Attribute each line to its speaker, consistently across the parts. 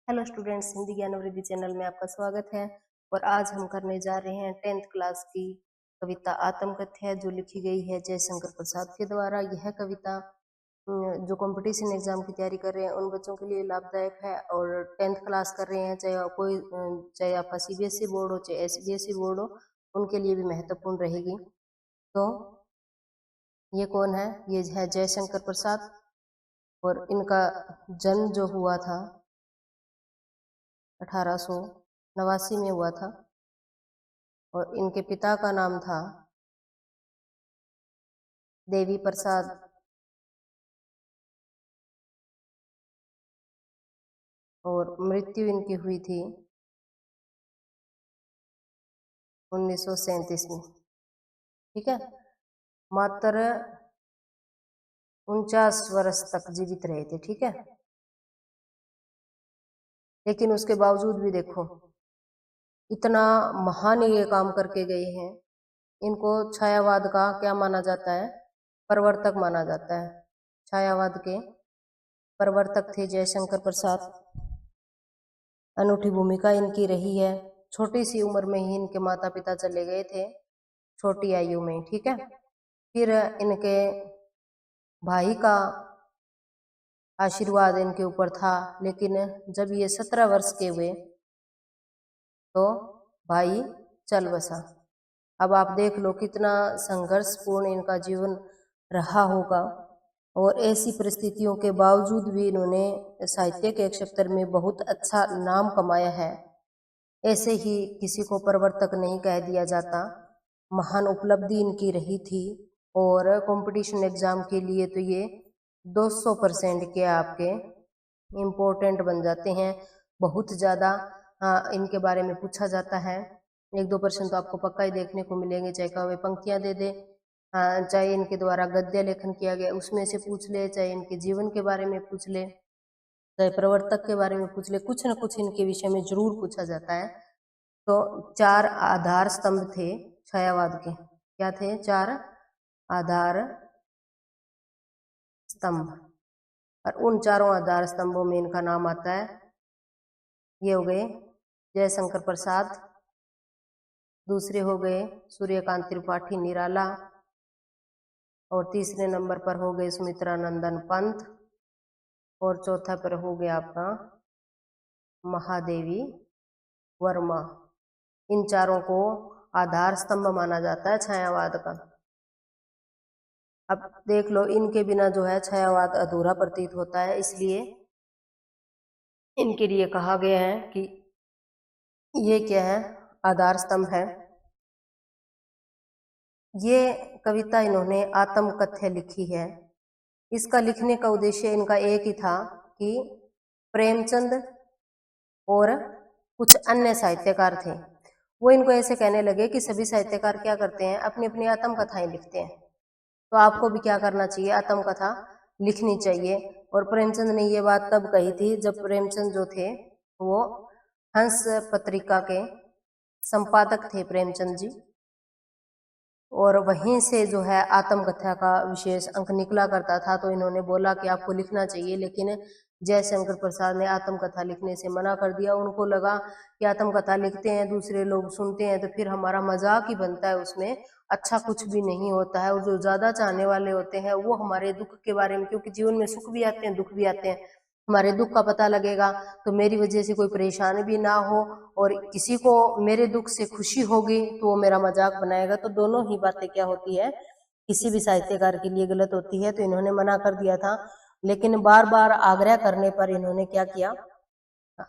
Speaker 1: Hello students, Hindi ज्ञान वृद्धि channel में आपका स्वागत है। और आज हम करने जा रहे हैं 10th क्लास की कविता आत्मकथ्य, जो लिखी गई है जयशंकर प्रसाद के द्वारा। यह कविता जो कंपटीशन एग्जाम की तैयारी कर रहे हैं उन बच्चों के लिए लाभदायक है। और 10th क्लास कर रहे हैं, चाहे आपका सीबीएसई बोर्ड हो चाहे एसबीएसई बोर्ड हो, उनके लिए भी महत्वपूर्ण रहेगी। तो ये कौन है? ये है जयशंकर प्रसाद, और इनका जन्म जो हुआ था 1889 में हुआ था। और इनके पिता का नाम था देवी प्रसाद, और मृत्यु इनकी हुई थी 1937 में। ठीक है, मात्र 49 वर्ष तक जीवित रहे थे। ठीक है, लेकिन उसके बावजूद भी देखो इतना महान ये काम करके गए हैं। इनको छायावाद का क्या माना जाता है? प्रवर्तक माना जाता है। छायावाद के प्रवर्तक थे जयशंकर प्रसाद। अनूठी भूमिका इनकी रही है। छोटी सी उम्र में ही इनके माता पिता चले गए थे, छोटी आयु में। ठीक है, फिर इनके भाई का आशीर्वाद इनके ऊपर था, लेकिन जब ये 17 वर्ष के हुए तो भाई चल बसा। अब आप देख लो कितना संघर्षपूर्ण इनका जीवन रहा होगा। और ऐसी परिस्थितियों के बावजूद भी इन्होंने साहित्य के क्षेत्र में बहुत अच्छा नाम कमाया है। ऐसे ही किसी को प्रवर्तक नहीं कह दिया जाता। महान उपलब्धि इनकी रही थी। और कंपटीशन एग्जाम के लिए तो ये 200% के आपके इम्पोर्टेंट बन जाते हैं। बहुत ज़्यादा इनके बारे में पूछा जाता है। 1-2% तो आपको पक्का ही देखने को मिलेंगे, चाहे कवि पंक्तियां दे दे, चाहे इनके द्वारा गद्य लेखन किया गया उसमें से पूछ ले, चाहे इनके जीवन के बारे में पूछ ले, चाहे प्रवर्तक के बारे में पूछ ले, कुछ न कुछ इनके विषय में जरूर पूछा जाता है। तो 4 आधार स्तंभ थे छायावाद के। क्या थे? 4 आधार स्तंभ, और उन चारों आधार स्तंभों में इनका नाम आता है। ये हो गए जयशंकर प्रसाद, दूसरे हो गए सूर्यकांत त्रिपाठी निराला, और तीसरे नंबर पर हो गए सुमित्रा नंदन पंत, और चौथा पर हो गया आपका महादेवी वर्मा। इन चारों को आधार स्तंभ माना जाता है छायावाद का। अब देख लो, इनके बिना जो है छायावाद अधूरा प्रतीत होता है, इसलिए इनके लिए कहा गया है कि ये क्या है? आधार स्तंभ है। ये कविता इन्होंने आत्मकथ्य लिखी है। इसका लिखने का उद्देश्य इनका एक ही था कि प्रेमचंद और कुछ अन्य साहित्यकार थे, वो इनको ऐसे कहने लगे कि सभी साहित्यकार क्या करते हैं, अपनी अपनी आत्मकथाएं लिखते हैं, तो आपको भी क्या करना चाहिए? आत्मकथा लिखनी चाहिए। और प्रेमचंद ने ये बात तब कही थी जब प्रेमचंद जो थे वो हंस पत्रिका के संपादक थे, प्रेमचंद जी। और वहीं से जो है आत्मकथा का विशेष अंक निकला करता था। तो इन्होंने बोला कि आपको लिखना चाहिए, लेकिन जयशंकर प्रसाद ने आत्मकथा लिखने से मना कर दिया। उनको लगा कि आत्मकथा लिखते हैं, दूसरे लोग सुनते हैं, तो फिर हमारा मजाक ही बनता है, उसमें अच्छा कुछ भी नहीं होता है। और जो ज्यादा चाहने वाले होते हैं वो हमारे दुख के बारे में, क्योंकि जीवन में सुख भी आते हैं दुख भी आते हैं, हमारे दुख का पता लगेगा तो मेरी वजह से कोई परेशानी भी ना हो, और किसी को मेरे दुख से खुशी होगी तो वो मेरा मजाक बनाएगा। तो दोनों ही बातें क्या होती है, किसी भी साहित्यकार के लिए गलत होती है। तो इन्होंने मना कर दिया था, लेकिन बार बार आग्रह करने पर इन्होंने क्या किया?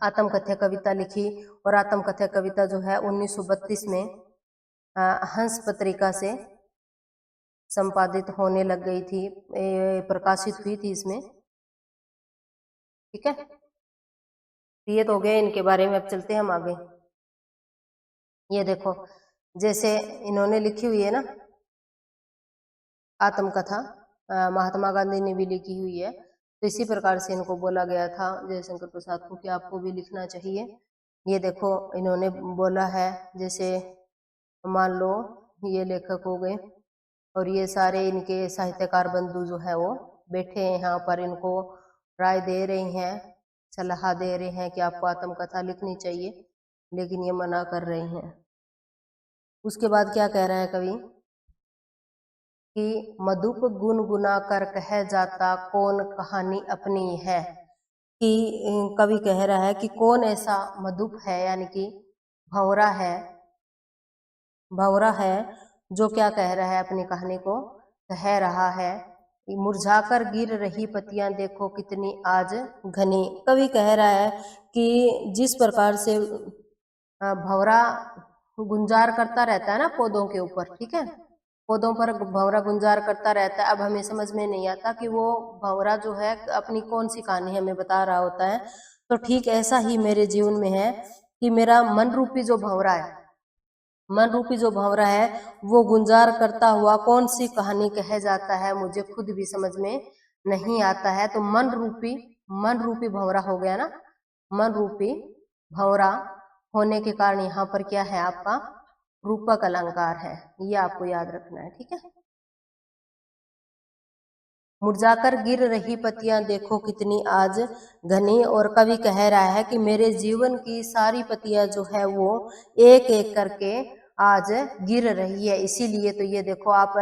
Speaker 1: आत्मकथ्य कविता लिखी। और आत्मकथ्य कविता जो है 1932 में हंस पत्रिका से संपादित होने लग गई थी, प्रकाशित हुई थी इसमें। ठीक है, ये तो हो गया इनके बारे में। अब चलते हैं हम आगे। ये देखो, जैसे इन्होंने लिखी हुई है ना आत्मकथा, महात्मा गांधी ने भी लिखी हुई है, तो इसी प्रकार से इनको बोला गया था जयशंकर प्रसाद को कि आपको भी लिखना चाहिए। ये देखो इन्होंने बोला है, जैसे मान लो ये लेखक हो गए, और ये सारे इनके साहित्यकार बंधु जो है वो बैठे हैं यहाँ पर, इनको राय दे रहे हैं, सलाह दे रहे हैं कि आपको आत्मकथा लिखनी चाहिए, लेकिन ये मना कर रहे हैं। उसके बाद क्या कह रहा है कवि कि मधुप गुनगुना कर कह जाता कौन कहानी अपनी है, कि कवि कह रहा है कि कौन ऐसा मधुप है, यानी कि भंवरा है, भंवरा है जो क्या कह रहा है, अपनी कहानी को कह रहा है। मुरझाकर गिर रही पत्तियां देखो कितनी आज घनी। कवि कह रहा है कि जिस प्रकार से भंवरा गुंजार करता रहता है ना पौधों के ऊपर, ठीक है, पौधों पर भंवरा गुंजार करता रहता है। अब हमें समझ में नहीं आता कि वो भंवरा जो है अपनी कौन सी कहानी हमें बता रहा होता है। तो ठीक ऐसा ही मेरे जीवन में है कि मेरा मन रूपी जो भंवरा है, मन रूपी जो भंवरा है वो गुंजार करता हुआ कौन सी कहानी कह जाता है, मुझे खुद भी समझ में नहीं आता है। तो मन रूपी भंवरा हो गया ना, मन रूपी भंवरा होने के कारण यहाँ पर क्या है, आपका रूपक अलंकार है, ये आपको याद रखना है, ठीक है। मुरझाकर गिर रही पत्तियां देखो कितनी आज घनी, और कवि कह रहा है कि मेरे जीवन की सारी पत्तियां जो है वो एक एक करके आज गिर रही है। इसीलिए तो ये देखो आप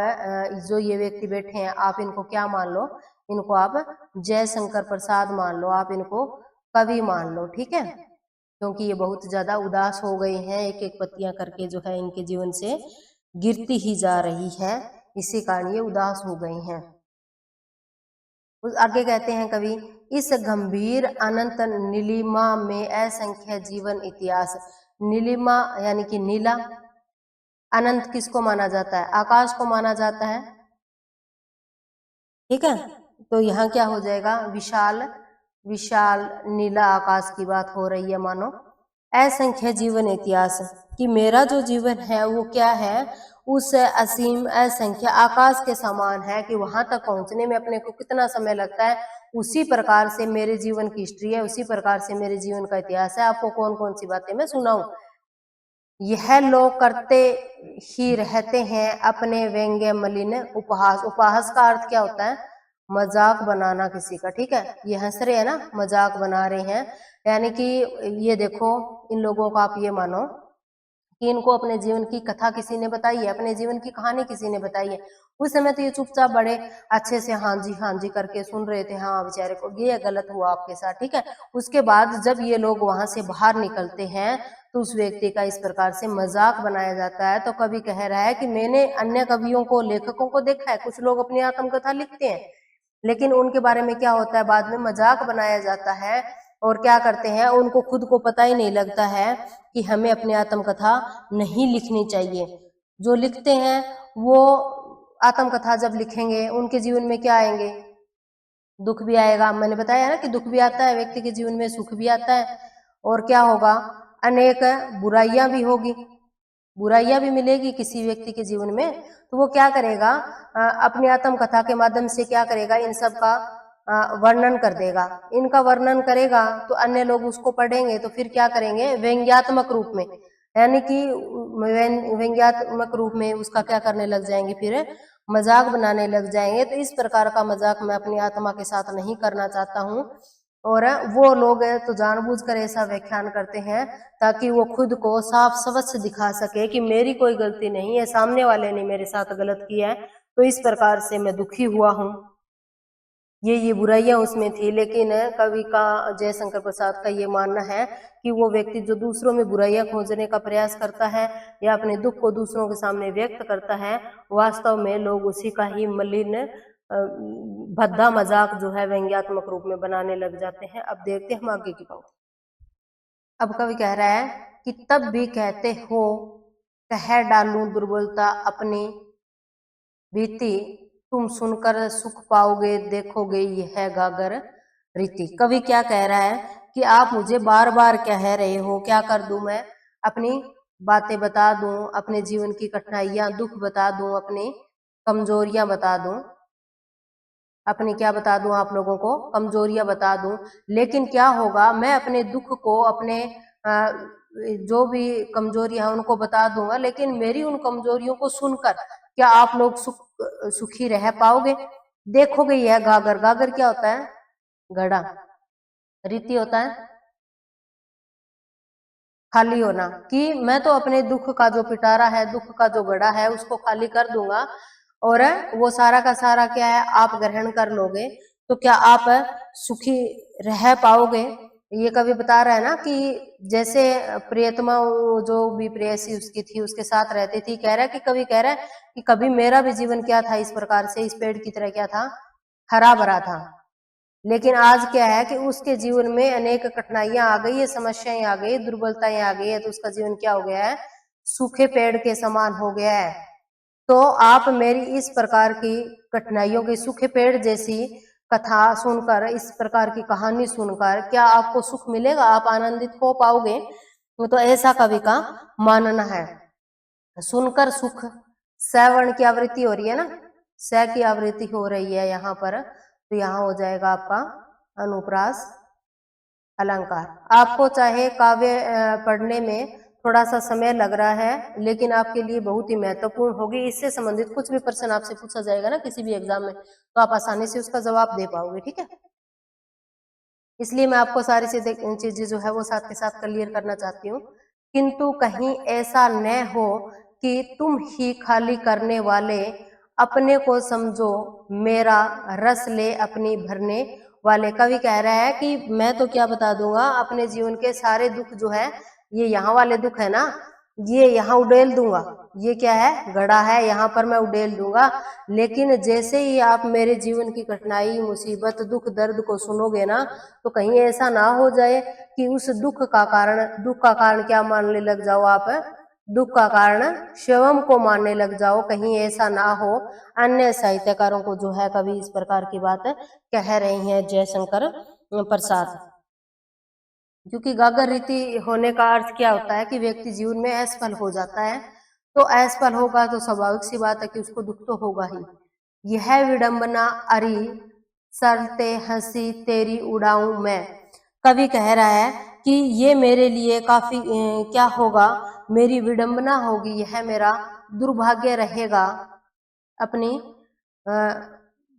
Speaker 1: जो ये व्यक्ति बैठे हैं, आप इनको क्या मान लो, इनको आप जयशंकर प्रसाद मान लो, आप इनको कवि मान लो, ठीक है, क्योंकि ये बहुत ज्यादा उदास हो गए हैं, एक एक पत्तियां करके जो है इनके जीवन से गिरती ही जा रही है, इसी कारण ये उदास हो गए हैं। आगे कहते हैं कवि, इस गंभीर अनंत नीलिमा में असंख्य जीवन इतिहास। नीलिमा यानी कि नीला, अनंत किसको माना जाता है, आकाश को माना जाता है, ठीक है। तो यहाँ क्या हो जाएगा, विशाल विशाल नीला आकाश की बात हो रही है मानो। असंख्य जीवन इतिहास, कि मेरा जो जीवन है वो क्या है, उस असीम असंख्य आकाश के समान है, कि वहां तक पहुंचने में अपने को कितना समय लगता है, उसी प्रकार से मेरे जीवन की हिस्ट्री है, उसी प्रकार से मेरे जीवन का इतिहास है। आपको कौन कौन सी बातें मैं सुनाऊं। यह लोग करते ही रहते हैं अपने व्यंग्य मलिन उपहास। उपहास का अर्थ क्या होता है, मजाक बनाना किसी का, ठीक है, ये हंस रहे हैं ना, मजाक बना रहे हैं, यानी कि ये देखो इन लोगों को आप ये मानो कि इनको अपने जीवन की कथा किसी ने बताई है, अपने जीवन की कहानी किसी ने बताई है। उस समय तो ये चुपचाप बड़े अच्छे से हाँ जी करके सुन रहे थे, हाँ बेचारे को ये गलत हुआ आपके साथ, ठीक है। उसके बाद जब ये लोग वहां से बाहर निकलते हैं तो उस व्यक्ति का इस प्रकार से मजाक बनाया जाता है। तो कवि कह रहा है कि मैंने अन्य कवियों को, लेखकों को देखा है, कुछ लोग अपनी आत्मकथा लिखते हैं, लेकिन उनके बारे में क्या होता है, बाद में मजाक बनाया जाता है, और क्या करते हैं, उनको खुद को पता ही नहीं लगता है कि हमें अपनी आत्मकथा नहीं लिखनी चाहिए। जो लिखते हैं वो आत्मकथा जब लिखेंगे उनके जीवन में क्या आएंगे, दुख भी आएगा। मैंने बताया ना कि दुख भी आता है व्यक्ति के जीवन में, सुख भी आता है, और क्या होगा, अनेक बुराइयां भी होगी, बुराइयां भी मिलेगी किसी व्यक्ति के जीवन में। तो वो क्या करेगा, अपनी आत्मकथा के माध्यम से क्या करेगा, इन सब का वर्णन कर देगा। इनका वर्णन करेगा तो अन्य लोग उसको पढ़ेंगे, तो फिर क्या करेंगे, व्यंग्यात्मक रूप में, यानी कि व्यंग्यात्मक रूप में उसका क्या करने लग जाएंगे, फिर मजाक बनाने लग जाएंगे। तो इस प्रकार का मजाक मैं अपनी आत्मा के साथ नहीं करना चाहता हूँ। और वो लोग तो जानबूझकर ऐसा व्याख्यान करते हैं ताकि वो खुद को साफ स्वच्छ दिखा सके कि मेरी कोई गलती नहीं है, सामने वाले ने मेरे साथ गलत किया है, तो इस प्रकार से मैं दुखी हुआ हूँ, ये बुराइयां उसमें थी। लेकिन कवि का, जयशंकर प्रसाद का ये मानना है कि वो व्यक्ति जो दूसरों में बुराइयां खोजने का प्रयास करता है या अपने दुख को दूसरों के सामने व्यक्त करता है, वास्तव में लोग उसी का ही मलिन भद्दा मजाक जो है व्यंग्यात्मक रूप में बनाने लग जाते हैं। अब देखते हैं हम आगे की बात। अब कवि कह रहा है कि तब भी कहते हो कह डालूं दुर्बलता अपनी बीती, तुम सुनकर सुख पाओगे देखोगे यह गागर रीति। कवि क्या कह रहा है कि आप मुझे बार बार कह रहे हो, क्या कर दूं मैं, अपनी बातें बता दूं, अपने जीवन की कठिनाइयां दुख बता दूं, अपनी कमजोरियां बता दूं, अपनी क्या बता दूं, आप लोगों को कमजोरियां बता दूं। लेकिन क्या होगा, मैं अपने दुख को, अपने जो भी कमजोरियां हैं उनको बता दूंगा, लेकिन मेरी उन कमजोरियों को सुनकर क्या आप लोग सुखी रह पाओगे, देखोगे यह गागर। गागर क्या होता है, घड़ा, रीति होता है खाली होना, कि मैं तो अपने दुख का जो पिटारा है, दुख का जो घड़ा है, उसको खाली कर दूंगा और वो सारा का सारा क्या है आप ग्रहण कर लोगे, तो क्या आप सुखी रह पाओगे। ये कवि बता रहा है ना कि जैसे प्रियतमा जो भी प्रेयसी उसकी थी उसके साथ रहती थी, कह रहा है कि कवि कह रहा है कि कभी मेरा भी जीवन क्या था, इस प्रकार से इस पेड़ की तरह क्या था, हरा भरा था। लेकिन आज क्या है कि उसके जीवन में अनेक कठिनाइयां आ गई है, समस्याएं आ गई, दुर्बलताएं आ गई है, तो उसका जीवन क्या हो गया है, सूखे पेड़ के समान हो गया है। तो आप मेरी इस प्रकार की कठिनाइयों की, सूखे पेड़ जैसी कथा सुनकर, इस प्रकार की कहानी सुनकर क्या आपको सुख मिलेगा, आप आनंदित हो पाओगे। तो ऐसा कवि का मानना है। सुनकर सुख, सवर्ण की आवृत्ति हो रही है ना, स की आवृत्ति हो रही है यहाँ पर, तो यहाँ हो जाएगा आपका अनुप्रास अलंकार। आपको चाहे काव्य पढ़ने में थोड़ा सा समय लग रहा है, लेकिन आपके लिए बहुत ही महत्वपूर्ण होगी। इससे संबंधित कुछ भी प्रश्न आपसे पूछा जाएगा ना किसी भी एग्जाम में, तो आप आसानी से उसका जवाब दे पाओगे, ठीक है। इसलिए मैं आपको सारी चीजें जो है वो साथ के साथ क्लियर करना चाहती हूँ। किंतु कहीं ऐसा न हो कि तुम ही खाली करने वाले, अपने को समझो मेरा रस ले अपनी भरने वाले। कवि कह रहा है कि मैं तो क्या बता दूंगा, अपने जीवन के सारे दुख जो है, ये यहाँ वाले दुख है ना, ये यहाँ उड़ेल दूंगा, ये क्या है, घड़ा है, यहाँ पर मैं उड़ेल दूंगा। लेकिन जैसे ही आप मेरे जीवन की कठिनाई, मुसीबत, दुख, दर्द को सुनोगे ना, तो कहीं ऐसा ना हो जाए कि उस दुख का कारण क्या मानने लग जाओ आप, दुख का कारण शिवम को मानने लग जाओ, कहीं ऐसा ना हो। अन्य साहित्यकारों को जो है कभी इस प्रकार की बात कह रही हैं जयशंकर प्रसाद। क्योंकि गागर रीति होने का अर्थ क्या होता है कि व्यक्ति जीवन में असफल हो जाता है, तो असफल होगा तो स्वाभाविक सी बात है कि उसको दुख तो होगा ही। यह विडंबना अरी सरते हंसी तेरी उड़ाऊं मैं। कवि कह रहा है कि ये मेरे लिए काफी क्या होगा, मेरी विडंबना होगी, यह मेरा दुर्भाग्य रहेगा, अपनी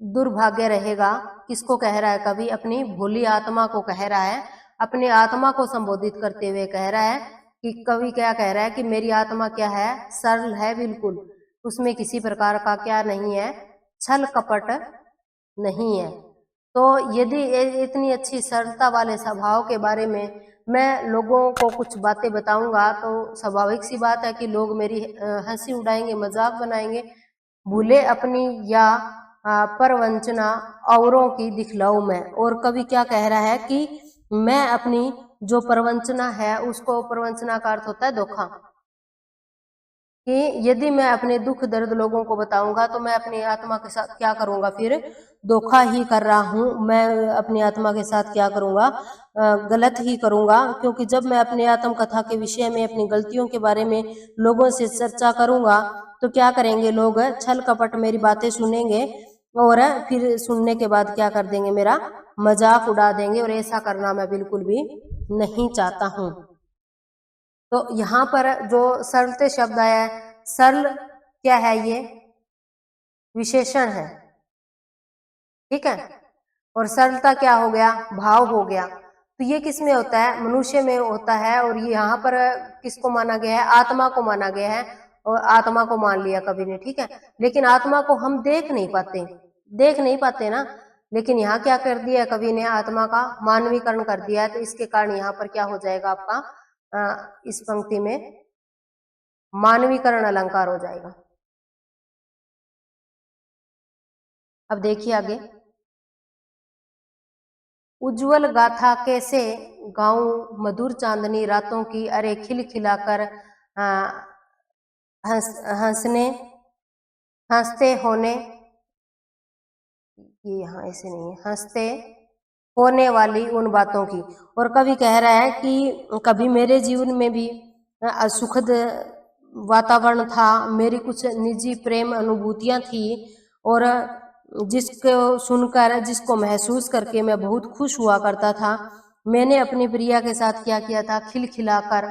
Speaker 1: दुर्भाग्य रहेगा। किसको कह रहा है कवि, अपनी भोली आत्मा को कह रहा है, अपनी आत्मा को संबोधित करते हुए कह रहा है कि कवि क्या कह रहा है कि मेरी आत्मा क्या है, सरल है बिल्कुल, उसमें किसी प्रकार का क्या नहीं है, छल कपट नहीं है। तो यदि इतनी अच्छी सरलता वाले स्वभाव के बारे में मैं लोगों को कुछ बातें बताऊंगा, तो स्वाभाविक सी बात है कि लोग मेरी हंसी उड़ाएंगे, मजाक बनाएंगे। भूले अपनी या परवंचना औरों की दिखलाऊं मैं। और कवि क्या कह रहा है कि मैं अपनी जो प्रवंचना है उसको, प्रवंचना का अर्थ होता है धोखा, कि यदि मैं अपने दुख दर्द लोगों को बताऊंगा तो मैं अपनी आत्मा के साथ क्या करूंगा, फिर धोखा ही कर रहा हूं। मैं अपनी आत्मा के साथ क्या करूंगा, गलत ही करूंगा। क्योंकि जब मैं अपनी आत्म कथा के विषय में, अपनी गलतियों के बारे में लोगों से चर्चा करूंगा, तो क्या करेंगे लोग, छल कपट मेरी बातें सुनेंगे और फिर सुनने के बाद क्या कर देंगे, मेरा मजाक उड़ा देंगे। और ऐसा करना मैं बिल्कुल भी नहीं चाहता हूं। तो यहाँ पर जो सरलते शब्द आया है, सरल क्या है, ये विशेषण है, ठीक है। और सरलता क्या हो गया, भाव हो गया। तो ये किस में होता है, मनुष्य में होता है। और ये यहाँ पर किसको माना गया है, आत्मा को माना गया है, और आत्मा को मान लिया कवि ने, ठीक है। लेकिन आत्मा को हम देख नहीं पाते ना। लेकिन यहाँ क्या कर दिया कवि ने, आत्मा का मानवीकरण कर दिया है। तो इसके कारण यहाँ पर क्या हो जाएगा आपका, इस पंक्ति में मानवीकरण अलंकार हो जाएगा। अब देखिए आगे, उज्जवल गाथा कैसे गाऊं मधुर चांदनी रातों की, अरे खिल खिलाकर हंसते होने, ये यहाँ ऐसे नहीं है, हंसते होने वाली उन बातों की। और कवि कह रहा है कि कभी मेरे जीवन में भी सुखद वातावरण था, मेरी कुछ निजी प्रेम अनुभूतियां थी, और जिसको सुनकर, जिसको महसूस करके मैं बहुत खुश हुआ करता था। मैंने अपनी प्रिया के साथ क्या किया था, खिलखिलाकर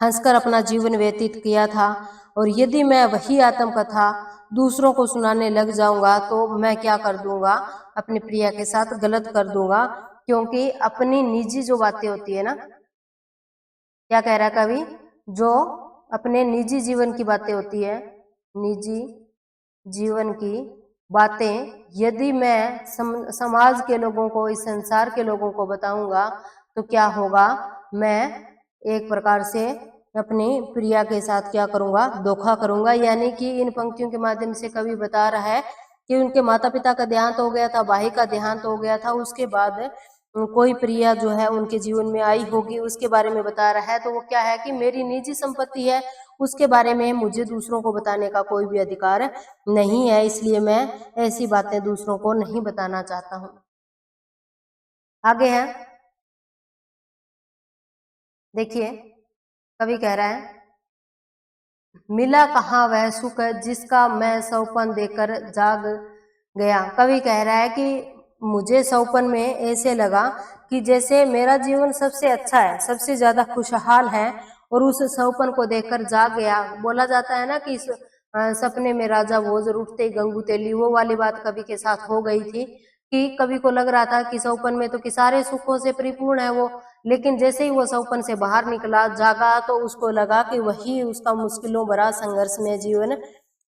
Speaker 1: हंसकर अपना जीवन व्यतीत किया था। और यदि मैं वही आत्मकथा दूसरों को सुनाने लग जाऊंगा, तो मैं क्या कर दूंगा, अपनी प्रिया के साथ गलत कर दूंगा। क्योंकि अपनी निजी जो बातें होती है ना, क्या कह रहा है कवि, जो अपने निजी जीवन की बातें होती है, निजी जीवन की बातें यदि मैं समाज के लोगों को, इस संसार के लोगों को बताऊंगा तो क्या होगा, मैं एक प्रकार से अपनी प्रिया के साथ क्या करूंगा, धोखा करूंगा। यानी कि इन पंक्तियों के माध्यम से कवि बता रहा है कि उनके माता पिता का देहांत हो गया था, भाई का देहांत हो गया था, उसके बाद कोई प्रिया जो है उनके जीवन में आई होगी, उसके बारे में बता रहा है। तो वो क्या है कि मेरी निजी संपत्ति है, उसके बारे में मुझे दूसरों को बताने का कोई भी अधिकार नहीं है, इसलिए मैं ऐसी बातें दूसरों को नहीं बताना चाहता हूं। आगे है, देखिए कवि कह रहा है, मिला कहाँ वह सुख जिसका मैं सौपन देकर जाग गया। कवि कह रहा है कि मुझे सौपन में ऐसे लगा कि जैसे मेरा जीवन सबसे अच्छा है, सबसे ज्यादा खुशहाल है, और उस सौपन को देखकर जाग गया। बोला जाता है ना कि सपने में राजा भोज उठते गंगू तेली, वो वाली बात कवि के साथ हो गई थी कि कवि को लग रहा था कि सौपन में तो कि सारे सुखों से परिपूर्ण है वो, लेकिन जैसे ही वो सौपन से बाहर निकला, जागा, तो उसको लगा कि वही उसका मुश्किलों भरा संघर्ष में जीवन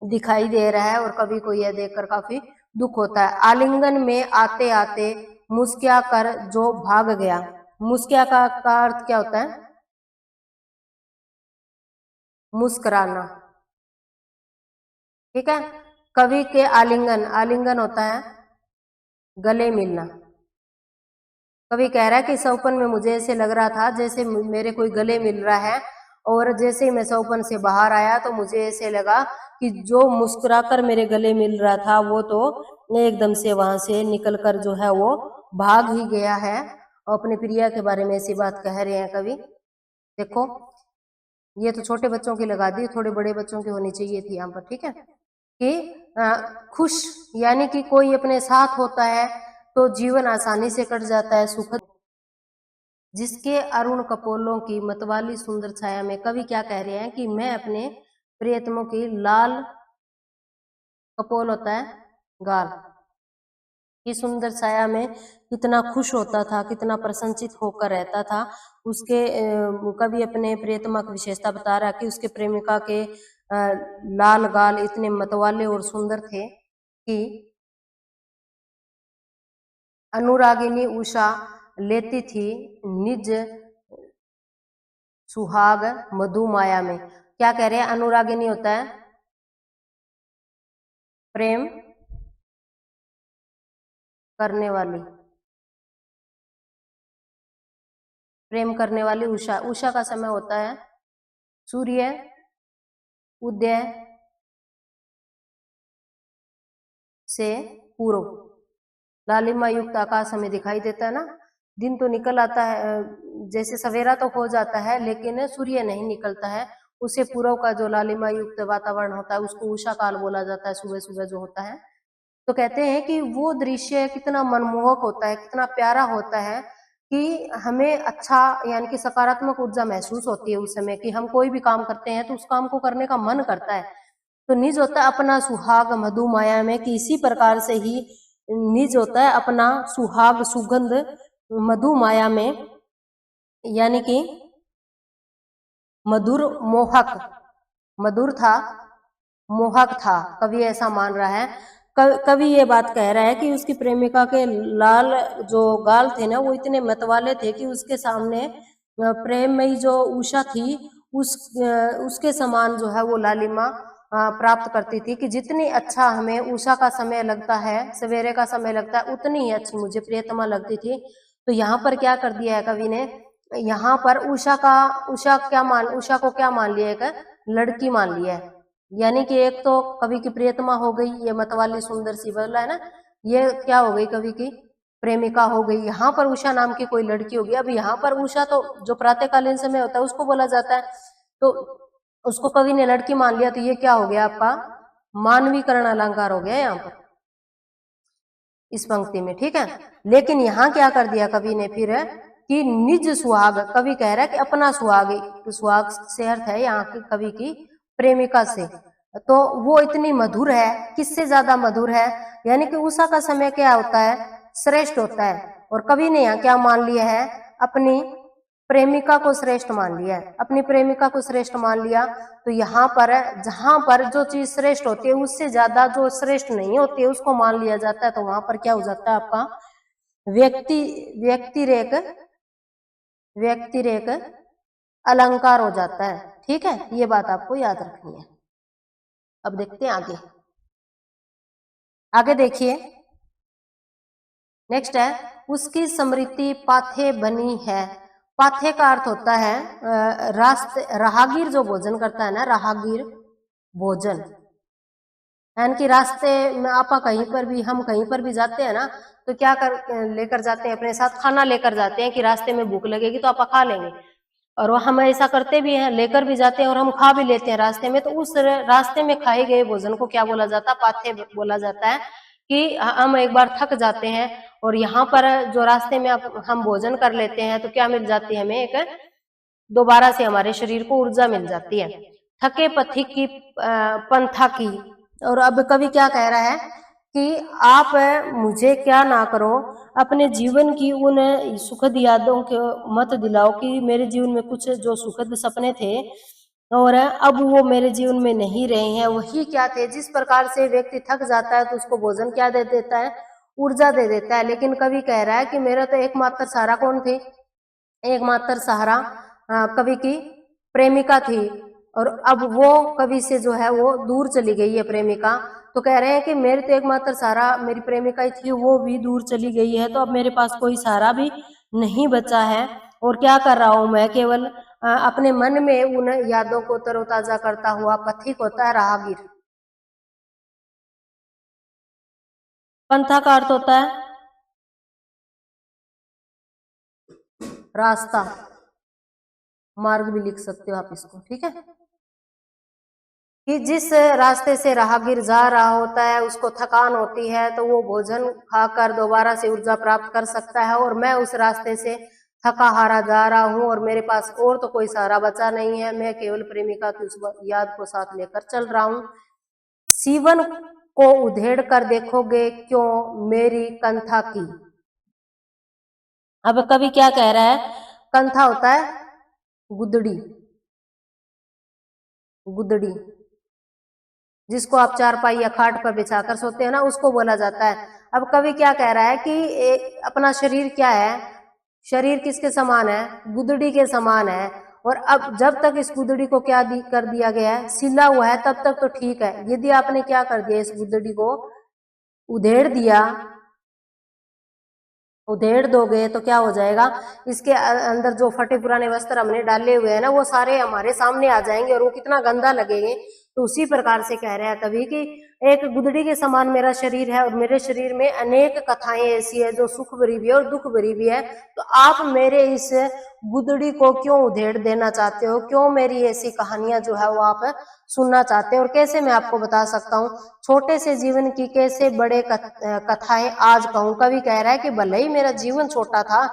Speaker 1: दिखाई दे रहा है, और कवि को यह देखकर काफी दुख होता है। आलिंगन में आते आते मुस्किया कर जो भाग गया। मुस्किया का अर्थ क्या होता है, मुस्कुराना, ठीक है। कवि के आलिंगन, आलिंगन होता है गले मिलना। कवि कह रहा है कि सौपन में मुझे ऐसे लग रहा था जैसे मेरे कोई गले मिल रहा है, और जैसे ही मैं सौपन से बाहर आया तो मुझे ऐसे लगा कि जो मुस्कुराकर मेरे गले मिल रहा था वो तो एकदम से वहां से निकलकर जो है वो भाग ही गया है। और अपने प्रिया के बारे में ऐसी बात कह रहे हैं कवि। देखो ये तो छोटे बच्चों की लगा दी, थोड़े बड़े बच्चों की होनी चाहिए थी यहाँ पर, ठीक है। कि खुश, यानी कि कोई अपने साथ होता है तो जीवन आसानी से कट जाता है, सुखद। जिसके अरुण कपोलों की मतवाली सुंदर छाया में, कवि क्या कह रहे हैं कि मैं अपने प्रियतमों की लाल, कपोल होता है गाल, की सुंदर छाया में कितना खुश होता था, कितना प्रसन्नचित होकर रहता था। उसके कवि अपने प्रियतमा की विशेषता बता रहा है कि उसके प्रेमिका के लाल गाल इतने मतवाले और सुंदर थे कि अनुरागिनी उषा लेती थी निज सुहाग मधु माया में। क्या कह रहे हैं, अनुरागिनी होता है प्रेम करने वाली, प्रेम करने वाली उषा। उषा का समय होता है सूर्य उदय से पूर्व, लालिमा युक्त आकाश हमें दिखाई देता है ना, दिन तो निकल आता है, जैसे सवेरा तो हो जाता है लेकिन सूर्य नहीं निकलता है, उसे पूर्व का जो लालिमा युक्त वातावरण होता है उसको उषा काल बोला जाता है, सुबह सुबह जो होता है। तो कहते हैं कि वो दृश्य कितना मनमोहक होता है, कितना प्यारा होता है कि हमें अच्छा, यानी कि सकारात्मक ऊर्जा महसूस होती है उस समय, कि हम कोई भी काम करते हैं तो उस काम को करने का मन करता है। तो निज होता है अपना सुहाग मधु माया में, कि इसी प्रकार से ही निज होता है अपना सुहाग सुगंध मधु माया में, यानी कि मधुर मोहक, मधुर था मोहक था, कवि ऐसा मान रहा है। कवि ये बात कह रहा है कि उसकी प्रेमिका के लाल जो गाल थे ना वो इतने मतवाले थे कि उसके सामने प्रेममयी जो उषा थी उसके समान जो है वो लालिमा प्राप्त करती थी, कि जितनी अच्छा हमें उषा का समय लगता है, सवेरे का समय लगता है, उतनी ही अच्छी मुझे प्रियतमा लगती थी। तो यहाँ पर क्या कर दिया है कवि ने, यहाँ पर उषा को क्या मान लिया है, लड़की मान लिया है। यानी कि एक तो कवि की प्रियतमा हो गई, ये मतवाली सुंदर सी बोला है ना, ये क्या हो गई कवि की प्रेमिका हो गई। यहाँ पर उषा नाम की कोई लड़की होगी। अब यहाँ पर उषा तो जो प्रातःकालीन समय होता है उसको बोला जाता है, तो उसको कवि ने लड़की मान लिया, तो ये क्या हो गया आपका मानवीकरण अलंकार हो गया यहाँ पर इस पंक्ति में, ठीक है। लेकिन यहाँ क्या कर दिया कवि ने फिर कि निज सुहाग, कवि कह रहा है कि अपना सुहाग, सुहाग से अर्थ है यहाँ की कवि की प्रेमिका से, तो वो इतनी मधुर है, किससे ज्यादा मधुर है, यानी कि उषा का समय क्या होता है, श्रेष्ठ होता है। और कवि ने यहाँ क्या मान लिया है, अपनी प्रेमिका को श्रेष्ठ मान लिया है, अपनी प्रेमिका को श्रेष्ठ मान लिया। तो यहाँ पर जहां पर जो चीज श्रेष्ठ होती है उससे ज्यादा जो श्रेष्ठ नहीं होती है उसको मान लिया जाता है, तो वहां पर क्या हो जाता है आपका व्यक्तिरेक अलंकार हो जाता है। ठीक है, ये बात आपको याद रखनी है। अब देखते हैं आगे। आगे देखिए, नेक्स्ट है, उसकी स्मृति पाथे बनी है। पाथे का अर्थ होता है रास्ते, राहगीर जो भोजन करता है ना, राहगीर भोजन, यानी कि रास्ते में आप कहीं पर भी, हम कहीं पर भी जाते हैं ना, तो क्या कर लेकर जाते हैं, अपने साथ खाना लेकर जाते हैं कि रास्ते में भूख लगेगी तो आप खा लेंगे। और वो हम ऐसा करते भी हैं, लेकर भी जाते हैं और हम खा भी लेते हैं रास्ते में। तो उस रास्ते में खाए गए भोजन को क्या बोला जाता है, पाथे बोला जाता है। कि हम एक बार थक जाते हैं और यहाँ पर जो रास्ते में हम भोजन कर लेते हैं तो क्या मिल जाती है हमें, एक दोबारा से हमारे शरीर को ऊर्जा मिल जाती है। थके पथिक की पंथा की। और अब कवि क्या कह रहा है कि आप मुझे क्या ना करो, अपने जीवन की उन सुखद यादों को मत दिलाओ कि मेरे जीवन में कुछ जो सुखद सपने थे और अब वो मेरे जीवन में नहीं रहे हैं। वही क्या थे, जिस प्रकार से व्यक्ति थक जाता है तो उसको भोजन क्या दे देता है, ऊर्जा दे देता है। लेकिन कवि कह रहा है कि मेरा तो एकमात्र सहारा कौन थे, एकमात्र सहारा कवि की प्रेमिका थी। और अब वो कवि से जो है वो दूर चली गई है प्रेमिका। तो कह रहे हैं कि मेरे तो एकमात्र सहारा मेरी प्रेमिका ही थी, वो भी दूर चली गई है, तो अब मेरे पास कोई सहारा भी नहीं बचा है। और क्या कर रहा हूं मैं, केवल अपने मन में उन यादों को तरोताजा करता हुआ, पथिक होता है राहगीर, पंथा का अर्थ होता है रास्ता, मार्ग भी लिख सकते हो आप इसको। ठीक है, कि जिस रास्ते से राहगीर जा रहा होता है उसको थकान होती है तो वो भोजन खाकर दोबारा से ऊर्जा प्राप्त कर सकता है। और मैं उस रास्ते से थका हारा जा रहा हूँ और मेरे पास और तो कोई सहारा बचा नहीं है, मैं केवल प्रेमिका की उस याद को साथ लेकर चल रहा हूँ। सीवन को उधेड़ कर देखोगे क्यों मेरी कंथा की। अब कवि क्या कह रहा है, कंथा होता है गुदड़ी, गुदड़ी जिसको आप चारपाई या खाट पर बिछाकर सोते हैं ना, उसको बोला जाता है। अब कवि क्या कह रहा है कि अपना शरीर क्या है, शरीर किसके समान है, गुदड़ी के समान है। और अब जब तक इस गुदड़ी को क्या कर दिया गया है, सिला हुआ है, तब तक तो ठीक है। यदि आपने क्या कर दिया, इस गुदड़ी को उधेड़ दिया, उधेड़ दोगे तो क्या हो जाएगा, इसके अंदर जो फटे पुराने वस्त्र हमने डाले हुए हैं ना, वो सारे हमारे सामने आ जाएंगे और वो कितना गंदा लगेंगे। तो उसी प्रकार से कह रहे हैं कवि कि एक गुदड़ी के समान मेरा शरीर है और मेरे शरीर में अनेक कथाएं ऐसी है जो सुख भरी भी है और दुख भरी भी है। तो आप मेरे इस गुदड़ी को क्यों उधेड़ देना चाहते हो, क्यों मेरी ऐसी कहानियां जो है वो आप सुनना चाहते हो। और कैसे मैं आपको बता सकता हूँ, छोटे से जीवन की कैसे बड़े कथाएं आज कहूँ। कवि कह रहा है कि भले ही मेरा जीवन छोटा था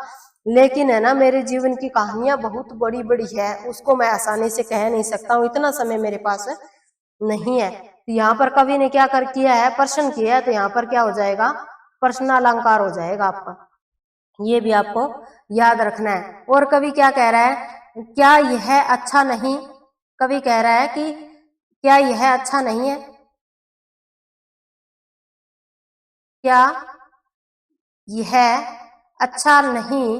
Speaker 1: लेकिन है ना, मेरे जीवन की कहानियां बहुत बड़ी बड़ी है, उसको मैं आसानी से कह नहीं सकता हूँ, इतना समय मेरे पास नहीं है। तो यहाँ पर कवि ने क्या कर किया है, प्रश्न किया है, तो यहाँ पर क्या हो जाएगा, प्रश्नालंकार हो जाएगा आपका। ये भी आपको याद रखना है। और कवि क्या कह रहा है, क्या यह अच्छा नहीं, कवि कह रहा है कि क्या यह अच्छा नहीं है, क्या यह अच्छा नहीं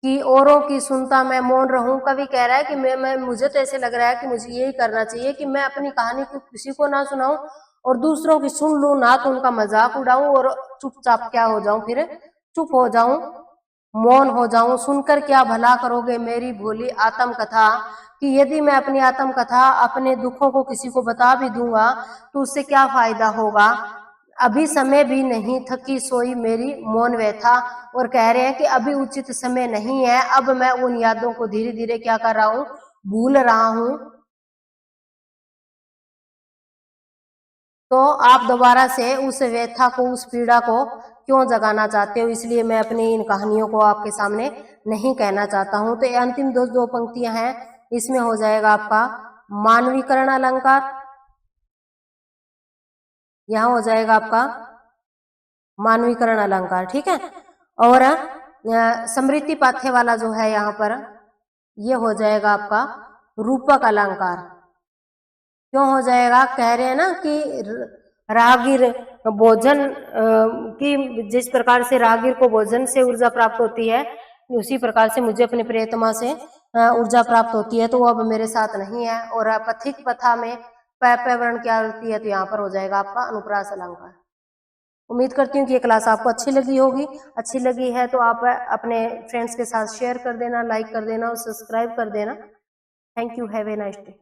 Speaker 1: कि औरों की सुनता मैं मौन रहूं। कवि कह रहा है कि मैं मुझे तो ऐसे लग रहा है कि मुझे यही करना चाहिए कि मैं अपनी कहानी को किसी को ना सुनाऊं और दूसरों की सुन लूं ना, तो उनका मजाक उड़ाऊं और चुपचाप क्या हो जाऊं, फिर चुप हो जाऊं, मौन हो जाऊं। सुनकर क्या भला करोगे मेरी भोली आत्मकथा, कि यदि मैं अपनी आत्मकथा, अपने दुखों को किसी को बता भी दूंगा तो उससे क्या फायदा होगा। अभी समय भी नहीं, थकी सोई मेरी मौन व्यथा। और कह रहे हैं कि अभी उचित समय नहीं है, अब मैं उन यादों को धीरे धीरे क्या कर रहा हूं, भूल रहा हूं। तो आप दोबारा से उस व्यथा को, उस पीड़ा को क्यों जगाना चाहते हो, इसलिए मैं अपनी इन कहानियों को आपके सामने नहीं कहना चाहता हूं। तो ये अंतिम दो पंक्तियां हैं, इसमें हो जाएगा आपका मानवीकरण अलंकार, यहां हो जाएगा आपका मानवीकरण अलंकार। ठीक है, और समृद्धि पाथ्य वाला जो है यहाँ पर ये हो जाएगा आपका रूपक अलंकार। क्यों हो जाएगा, कह रहे हैं ना कि राहगीर भोजन की जिस प्रकार से राहगीर को भोजन से ऊर्जा प्राप्त होती है, उसी प्रकार से मुझे अपनी प्रियतमा से ऊर्जा प्राप्त होती है। तो वो अब मेरे साथ नहीं है। और पथिक पथा में प वर्ण क्या होती है, तो यहाँ पर हो जाएगा आपका अनुप्रास अलंकार। उम्मीद करती हूँ कि ये क्लास आपको अच्छी लगी होगी। अच्छी लगी है तो आप अपने फ्रेंड्स के साथ शेयर कर देना, लाइक कर देना और सब्सक्राइब कर देना। Thank you, have a nice day.